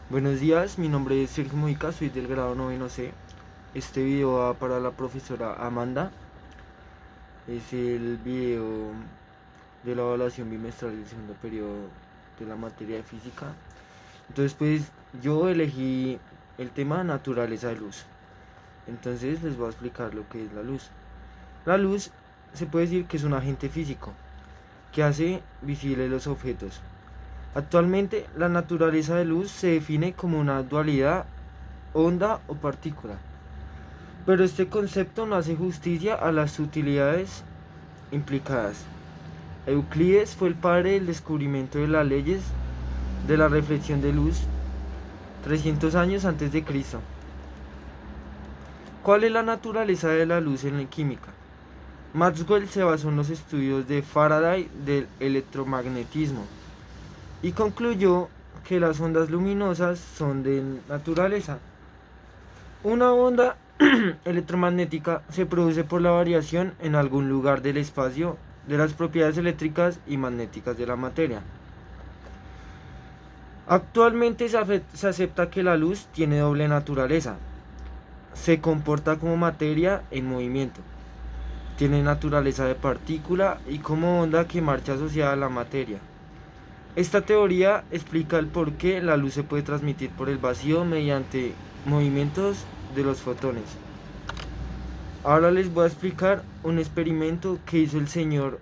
Buenos días, mi nombre es Sergio Mojica, soy del grado noveno C. Este video va para la profesora Amanda. Es el video de la evaluación bimestral del segundo periodo de la materia de física. Entonces, pues yo elegí el tema naturaleza de luz. Entonces les voy a explicar lo que es la luz. La luz se puede decir que es un agente físico que hace visibles los objetos. Actualmente, la naturaleza de luz se define como una dualidad onda o partícula, pero este concepto no hace justicia a las utilidades implicadas. Euclides fue el padre del descubrimiento de las leyes de la reflexión de luz 300 años antes de Cristo. ¿Cuál es la naturaleza de la luz en la química? Maxwell se basó en los estudios de Faraday del electromagnetismo y concluyó que las ondas luminosas son de naturaleza. Una onda electromagnética se produce por la variación en algún lugar del espacio de las propiedades eléctricas y magnéticas de la materia. Actualmente se acepta que la luz tiene doble naturaleza. Se comporta como materia en movimiento. Tiene naturaleza de partícula y como onda que marcha asociada a la materia. Esta teoría explica el por qué la luz se puede transmitir por el vacío mediante movimientos de los fotones. Ahora les voy a explicar un experimento que hizo el señor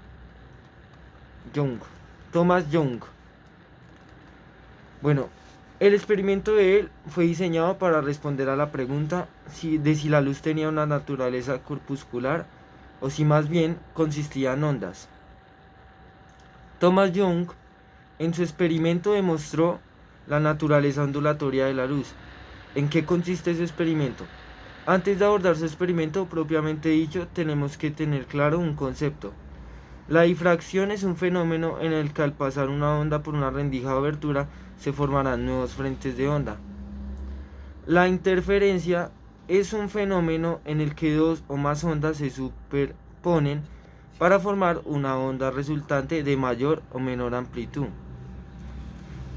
Thomas Young. Bueno, el experimento de él fue diseñado para responder a la pregunta de si la luz tenía una naturaleza corpuscular o si más bien consistía en ondas. Thomas Young en su experimento demostró la naturaleza ondulatoria de la luz. ¿En qué consiste ese experimento? Antes de abordar su experimento propiamente dicho, tenemos que tener claro un concepto. La difracción es un fenómeno en el que al pasar una onda por una rendija o abertura se formarán nuevos frentes de onda. La interferencia es un fenómeno en el que dos o más ondas se superponen para formar una onda resultante de mayor o menor amplitud.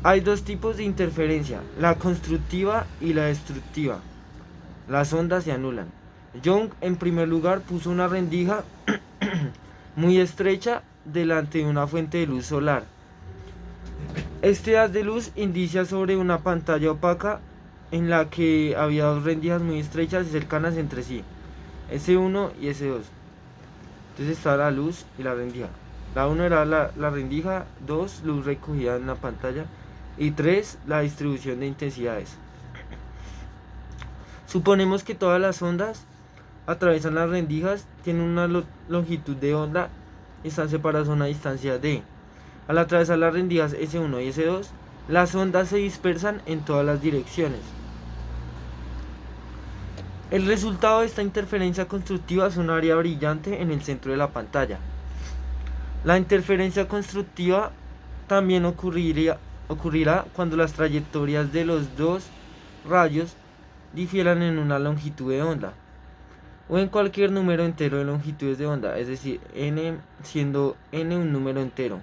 Hay dos tipos de interferencia, la constructiva y la destructiva. Las ondas se anulan. Young en primer lugar puso una rendija muy estrecha delante de una fuente de luz solar. Este haz de luz inicia sobre una pantalla opaca en la que había dos rendijas muy estrechas y cercanas entre sí, S1 y S2. Entonces está la luz y la rendija. La 1 era la rendija, 2 luz recogida en la pantalla y 3 la distribución de intensidades. Suponemos que todas las ondas atraviesan las rendijas, tienen una longitud de onda y están separadas a una distancia d. Al atravesar las rendijas S1 y S2, las ondas se dispersan en todas las direcciones. El resultado de esta interferencia constructiva es un área brillante en el centro de la pantalla. La interferencia constructiva también ocurrirá cuando las trayectorias de los dos rayos difieran en una longitud de onda o en cualquier número entero de longitudes de onda, es decir, n siendo n un número entero.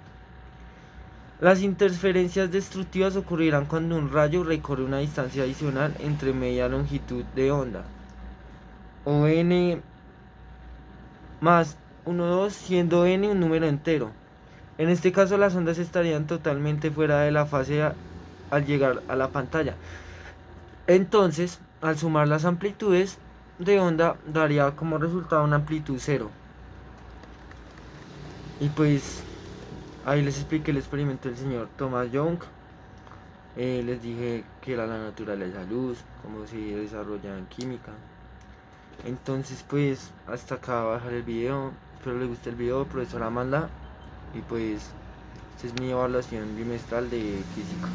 Las interferencias destructivas ocurrirán cuando un rayo recorre una distancia adicional entre media longitud de onda o n más 1, 2, siendo n un número entero. En este caso las ondas estarían totalmente fuera de la fase al llegar a la pantalla. Entonces, al sumar las amplitudes de onda, daría como resultado una amplitud cero. Y pues, ahí les expliqué el experimento del señor Thomas Young. Les dije que era la naturaleza de la luz, cómo se desarrolla en química. Entonces, pues, hasta acá va a dejar el video. Espero les guste el video, profesora Amanda. Y pues, esta es mi evaluación bimestral de física.